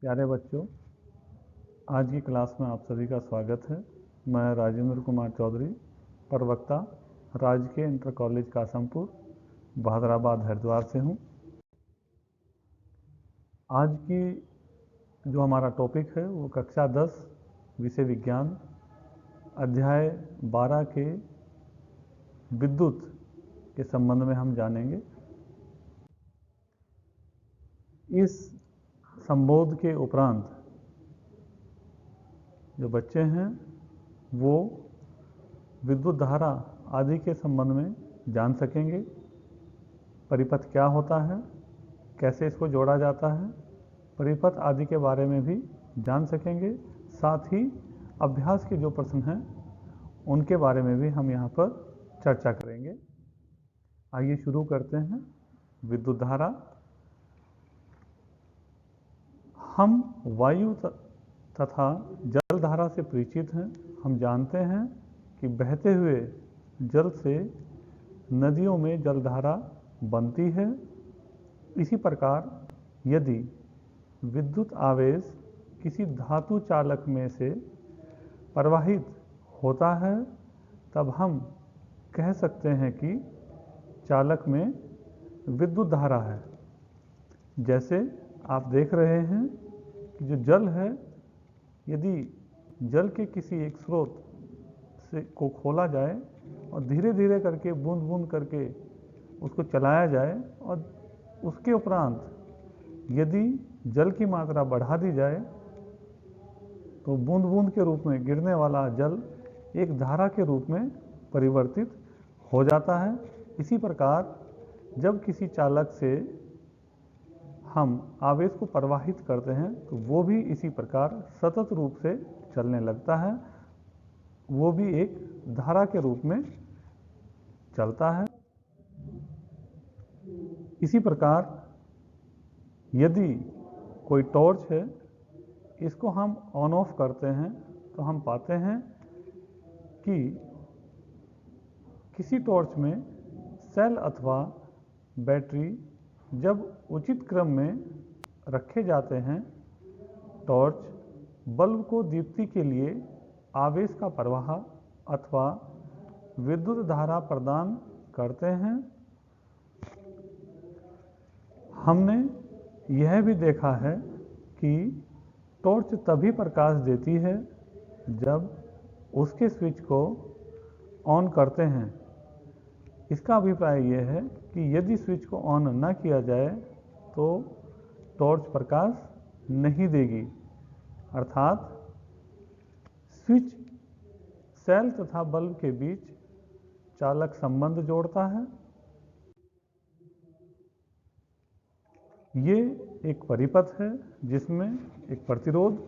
प्यारे बच्चों, आज की क्लास में आप सभी का स्वागत है। मैं राजेंद्र कुमार चौधरी, प्रवक्ता, राजकीय इंटर कॉलेज कासमपुर, बहादुराबाद, हरिद्वार से हूँ। आज की जो हमारा टॉपिक है वो कक्षा 10 विषय विज्ञान अध्याय 12 के विद्युत के संबंध में हम जानेंगे। इस संबोध के उपरांत जो बच्चे हैं वो विद्युत धारा आदि के संबंध में जान सकेंगे। परिपथ क्या होता है, कैसे इसको जोड़ा जाता है, परिपथ आदि के बारे में भी जान सकेंगे। साथ ही अभ्यास के जो प्रश्न हैं उनके बारे में भी हम यहाँ पर चर्चा करेंगे। आइए शुरू करते हैं। विद्युत धारा। हम वायु तथा जल धारा से परिचित हैं। हम जानते हैं कि बहते हुए जल से नदियों में जल धारा बनती है। इसी प्रकार यदि विद्युत आवेश किसी धातु चालक में से प्रवाहित होता है तब हम कह सकते हैं कि चालक में विद्युत धारा है। जैसे आप देख रहे हैं कि जो जल है, यदि जल के किसी एक स्रोत से को खोला जाए और धीरे धीरे करके बूंद बूंद करके उसको चलाया जाए और उसके उपरांत यदि जल की मात्रा बढ़ा दी जाए तो बूंद बूंद के रूप में गिरने वाला जल एक धारा के रूप में परिवर्तित हो जाता है। इसी प्रकार जब किसी चालक से हम आवेश को प्रवाहित करते हैं तो वो भी इसी प्रकार सतत रूप से चलने लगता है, वो भी एक धारा के रूप में चलता है। इसी प्रकार यदि कोई टॉर्च है, इसको हम ऑन ऑफ करते हैं तो हम पाते हैं कि किसी टॉर्च में सेल अथवा बैटरी जब उचित क्रम में रखे जाते हैं, टॉर्च बल्ब को दीप्ति के लिए आवेश का प्रवाह अथवा विद्युत धारा प्रदान करते हैं। हमने यह भी देखा है कि टॉर्च तभी प्रकाश देती है जब उसके स्विच को ऑन करते हैं। इसका अभिप्राय यह है कि यदि स्विच को ऑन न किया जाए तो टॉर्च प्रकाश नहीं देगी। अर्थात स्विच सेल तथा बल्ब के बीच चालक संबंध जोड़ता है। ये एक परिपथ है जिसमें एक प्रतिरोध,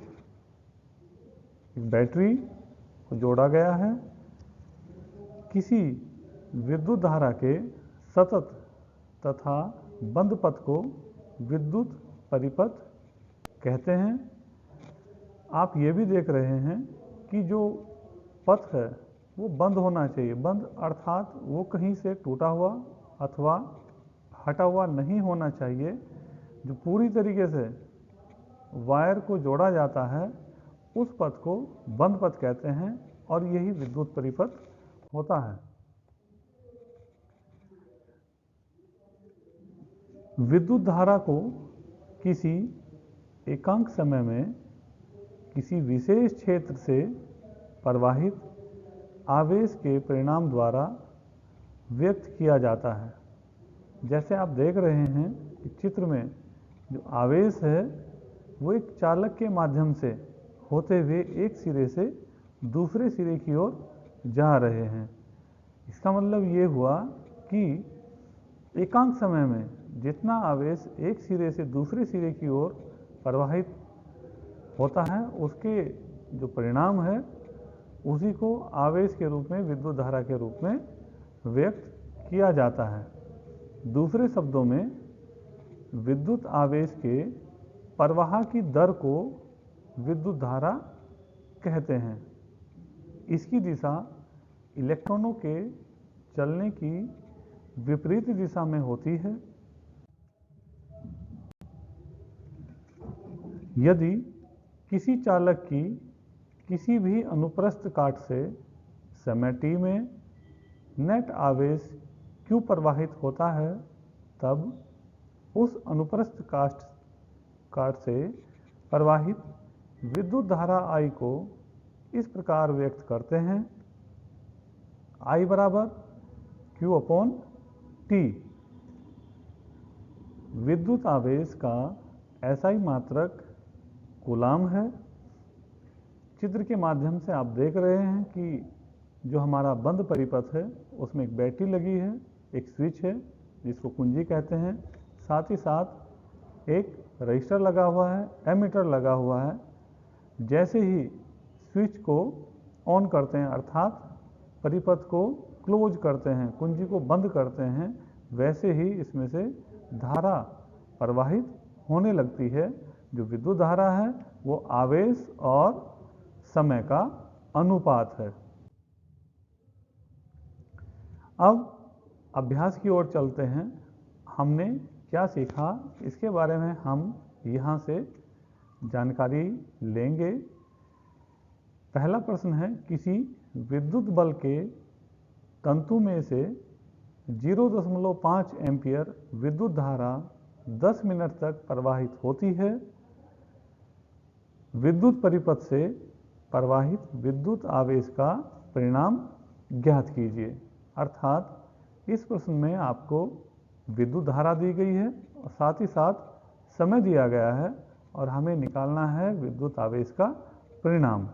एक बैटरी को जोड़ा गया है। किसी विद्युत धारा के सतत तथा बंद पथ को विद्युत परिपथ कहते हैं। आप ये भी देख रहे हैं कि जो पथ है वो बंद होना चाहिए। बंद अर्थात वो कहीं से टूटा हुआ अथवा हटा हुआ नहीं होना चाहिए। जो पूरी तरीके से वायर को जोड़ा जाता है उस पथ को बंद पथ कहते हैं और यही विद्युत परिपथ होता है। विद्युत धारा को किसी एकांक समय में किसी विशेष क्षेत्र से प्रवाहित आवेश के परिणाम द्वारा व्यक्त किया जाता है। जैसे आप देख रहे हैं कि चित्र में जो आवेश है वो एक चालक के माध्यम से होते हुए एक सिरे से दूसरे सिरे की ओर जा रहे हैं। इसका मतलब ये हुआ कि एकांक समय में जितना आवेश एक सिरे से दूसरे सिरे की ओर प्रवाहित होता है उसके जो परिणाम है उसी को आवेश के रूप में, विद्युत धारा के रूप में व्यक्त किया जाता है। दूसरे शब्दों में विद्युत आवेश के प्रवाह की दर को विद्युत धारा कहते हैं। इसकी दिशा इलेक्ट्रॉनों के चलने की विपरीत दिशा में होती है। यदि किसी चालक की किसी भी अनुप्रस्थ काट से समय t में नेट आवेश q प्रवाहित होता है, तब उस अनुप्रस्थ काट से प्रवाहित विद्युत धारा I को इस प्रकार व्यक्त करते हैं, I बराबर Q अपॉन T। विद्युत आवेश का SI मात्रक कूलाम है। चित्र के माध्यम से आप देख रहे हैं कि जो हमारा बंद परिपथ है उसमें एक बैटरी लगी है, एक स्विच है जिसको कुंजी कहते हैं, साथ ही साथ एक रजिस्टर लगा हुआ है, एमीटर लगा हुआ है। जैसे ही स्विच को ऑन करते हैं अर्थात परिपथ को क्लोज करते हैं, कुंजी को बंद करते हैं, वैसे ही इसमें से धारा प्रवाहित होने लगती है। जो विद्युत धारा है वो आवेश और समय का अनुपात है। अब अभ्यास की ओर चलते हैं। हमने क्या सीखा इसके बारे में हम यहाँ से जानकारी लेंगे। पहला प्रश्न है, किसी विद्युत बल के तंतु में से 0.5 एम्पीयर विद्युत धारा 10 मिनट तक प्रवाहित होती है। विद्युत परिपथ से प्रवाहित विद्युत आवेश का परिणाम ज्ञात कीजिए। अर्थात इस प्रश्न में आपको विद्युत धारा दी गई है और साथ ही साथ समय दिया गया है और हमें निकालना है विद्युत आवेश का परिणाम।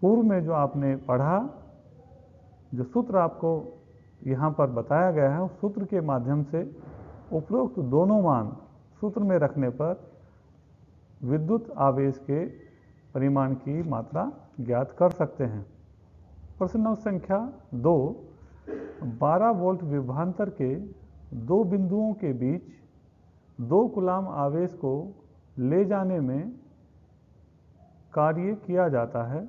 पूर्व में जो आपने पढ़ा, जो सूत्र आपको यहाँ पर बताया गया है, उस सूत्र के माध्यम से उपरोक्त दोनों मान सूत्र में रखने पर विद्युत आवेश के परिमाण की मात्रा ज्ञात कर सकते हैं। प्रश्न संख्या 2, 12 वोल्ट विभवांतर के दो बिंदुओं के बीच 2 कूलाम आवेश को ले जाने में कार्य किया जाता है।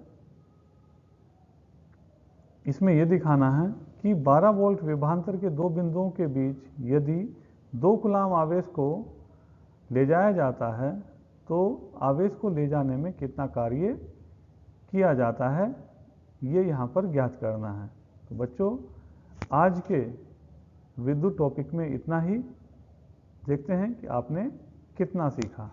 इसमें यह दिखाना है कि 12 वोल्ट विभवांतर के दो बिंदुओं के बीच यदि 2 कूलाम आवेश को ले जाया जाता है तो आवेश को ले जाने में कितना कार्य किया जाता है, ये यहाँ पर ज्ञात करना है। तो बच्चों, आज के विद्युत टॉपिक में इतना ही। देखते हैं कि आपने कितना सीखा।